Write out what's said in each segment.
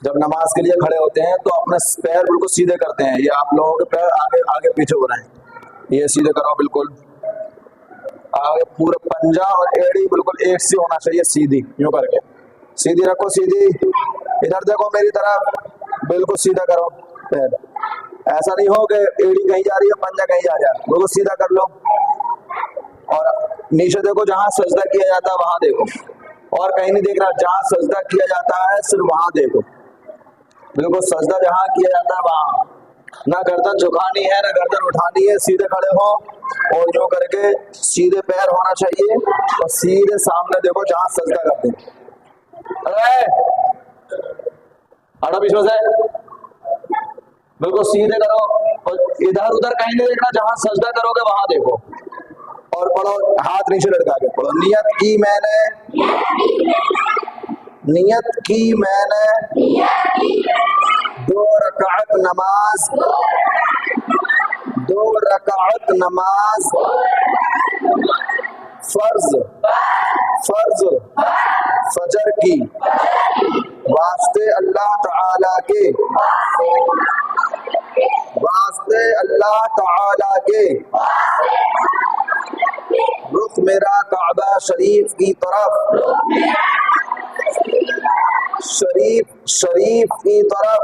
जब नमाज के लिए खड़े होते हैं तो अपने पैर बिल्कुल सीधे करते हैं। ये आप लोगों के पैर आगे आगे पीछे हो रहे हैं, ये सीधे करो बिल्कुल आगे। पूरा पंजा और एड़ी बिल्कुल एक सी होना चाहिए, सीधी यूं करके सीधी रखो, सीधी। इधर देखो मेरी तरफ, बिल्कुल सीधा करो पैर। ऐसा नहीं हो कि एड़ी कहीं जा रही है पंजा कहीं जा रहा है, बिल्कुल सीधा कर लो। और नीचे देखो, जहां सजदा किया जाता है वहां देखो, और कहीं नहीं देख रहा। जहां सजदा किया जाता है सिर्फ वहां देखो, बिल्कुल सजदा जहां किया जाता है वहां। ना गर्दन झुकानी है ना गर्दन उठानी है, सीधे खड़े हो और यूं करके सीधे पैर होना चाहिए और सीधे सामने देखो जहां सजदा करते हैं। अरे हटो बीच में से, बिल्कुल सीधे करो और इधर उधर कहीं नहीं देखना, जहां सजदा करोगे वहां देखो। और पढ़ो, हाथ नीचे लटका के पढ़ो। नियत की मैंने, नियत की मैंने 2 रकात नमाज, 2 रकात नमाज फर्ज फर्ज फजर की वास्ते अल्लाह ताला के, वास्ते अल्लाह ताला के, रुख मेरा काबा शरीफ की तरफ, शरीफ की तरफ।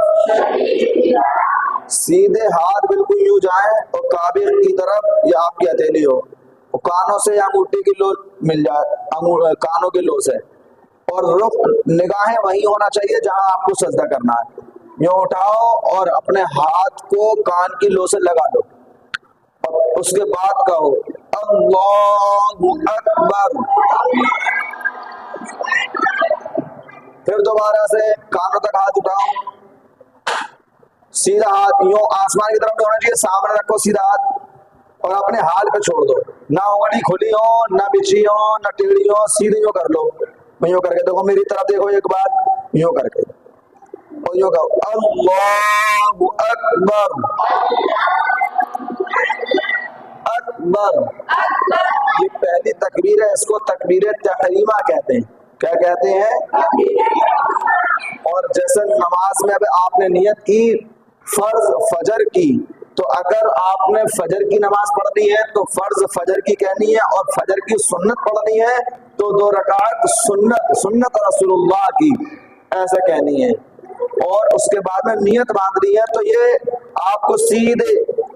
सीधे हाथ बिल्कुल यूं जाए और काबे की तरफ, या आपकी हथेली हो, कानों से या अंगूठे की लो मिल जाए, कानों के लो से। और रुख निगाहें वही होना चाहिए जहां आपको सजदा करना है। यूं उठाओ और अपने हाथ को कान की लो से लगा लो और उसके बाद कहो अल्लाहु अकबर। फिर दोबारा से कानों तक हाथ उठाओ, सीधा हाथ यूं आसमान की तरफ होना चाहिए, सामने रखो सीधा हाथ और अपने हाल पे छोड़ दो। ना उंगली खुली हो ना बिछी हो ना टेढ़ी हो, सीधे यूं कर लो। यूं करके देखो, मेरी तरफ देखो एक बार, यूं करके और यूं कहो अल्लाहु अकबर अकबर। ये पहली तकबीर है, इसको तकबीर तहरीमा कहते हैं। क्या कहते हैं? और जैसे नमाज में अब आपने नियत की फर्ज फजर की, तो अगर आपने फजर की नमाज पढ़नी है तो फर्ज फजर की कहनी है, और फजर की सुन्नत पढ़नी है तो 2 रकात सुन्नत रसूलुल्लाह की ऐसा कहनी है। और उसके बाद में नियत बांधनी है, तो ये आपको सीधे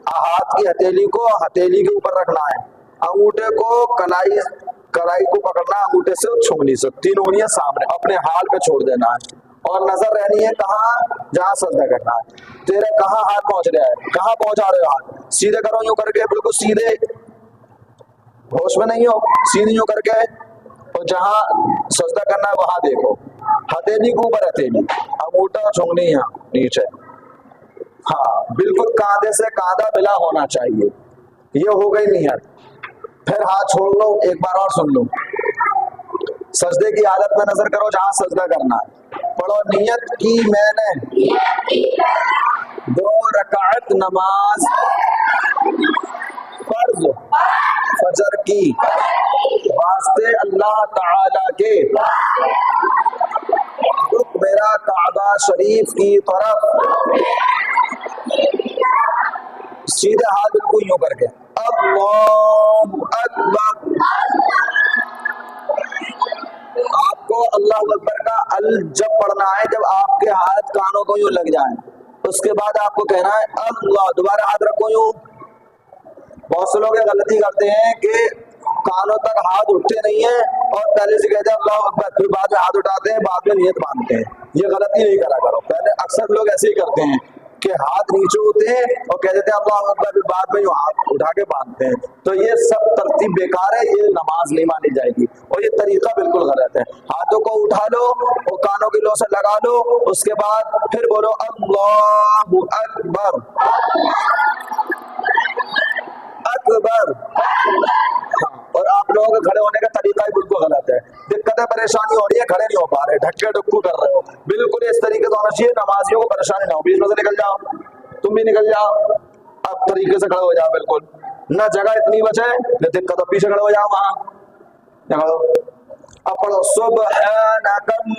हाथ की हथेली को हथेली के ऊपर रखना है, अंगूठे को कलाई को पकड़ना, अंगूठे से छूनी से 3 उंगलियां सामने अपने हाल पे छोड़ देना है। और नजर रहनी है कहाँ, जहां सजदा करना है। तेरे कहाँ हाथ पहुंच रहा है, कहाँ पहुंचा रहे हो हाथ, सीधे करो यूं करके, बिल्कुल सीधे, होश में नहीं हो, सीधे यूं करके। और जहां सजदा करना है वहां देखो, हथेली के ऊपर हथेली, अंगूठा छूनी यहाँ नीचे। हाँ, बिल्कुल कांधे से कांधा मिला होना चाहिए। ये हो गई नियत। फिर हाथ छोड़ लो, एक बार और सुन लो। सजदे की हालत में नजर करो जहां सजदा करना है। पढ़ो, नियत की मैंने 2 रकात नमाज फर्ज फजर की वास्ते अल्लाह ताला के, रुख मेरा काबा शरीफ की तरफ। सीधे हाथ बिल्कुल यूं करके अल्लाहु अकबर। आपको अल्लाह अकबर का अल जब पढ़ना है, जब आपके हाथ कानों को यूं लग जाए, उसके बाद आपको कहना है अल्लाह। दोबारा हाथ रखो यूं। बहुत से लोग ये गलती करते हैं कि कानों तक हाथ उठते नहीं है और पहले से कहते हैं अल्लाह अकबर, फिर बाद में हाथ उठाते हैं, बाद में नियत बांधते हैं। ये गलती नहीं करा करो। पहले अक्सर लोग ऐसे ही करते हैं कि हाथ नीचे होते हैं और कह देते हैं अल्लाह अकबर, फिर बाद में हाथ उठा के बांधते हैं। तो ये सब तरतीब बेकार है, ये नमाज नहीं मानी जाएगी और ये तरीका बिल्कुल गलत है। हाथों को उठा लो और कानों की लो से लगा लो, उसके बाद फिर बोलो अल्लाहु अकबर अकबर। हाँ, और आप लोगों के खड़े होने का तरीका ही बिल्कुल गलत है। दिक्कत है, परेशानी हो रही है, खड़े नहीं हो पा रहे, ढक्के ढुक्कू कर रहे हो। बिल्कुल इस तरीके से होना चाहिए, नमाजियों को परेशानी ना हो। बीच में से निकल जाओ, तुम भी निकल जाओ, अब तरीके से खड़े हो जाओ। बिल्कुल न जगह इतनी बचे, दिक्कत हो, पीछे खड़े हो जाओ वहां। अब पढ़ो सुब्हानकल्लाहुम्मा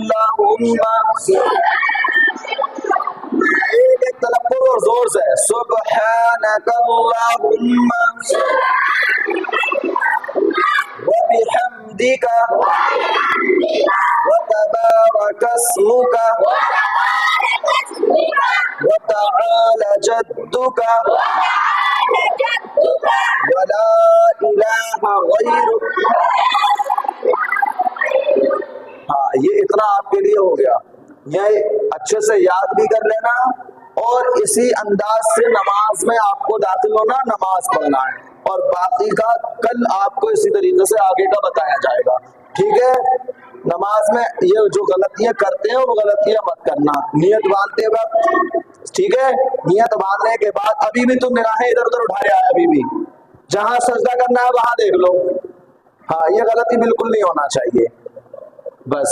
जोर से सुब्हानकल्लाहुम्मा व बिहम्दिका व तबारकस्मुका व तआला जद्दुका व ला इलाहा गैरुक। हाँ, ये इतना आपके लिए हो गया। ये अच्छे से याद भी कर लेना और इसी अंदाज से नमाज में आपको दाखिल होना, नमाज पढ़ना है, और बाकी का कल आपको इसी तरीके से आगे का बताया जाएगा। ठीक है? नमाज में ये जो गलतियां करते हैं वो गलतियां मत करना नियत बांधते वक्त। ठीक है? नियत बांधने के बाद अभी भी तुम निगाहें इधर उधर उठाए आए, अभी भी जहां सजदा करना है वहां देख लो। हाँ, ये गलती बिल्कुल नहीं होना चाहिए। बस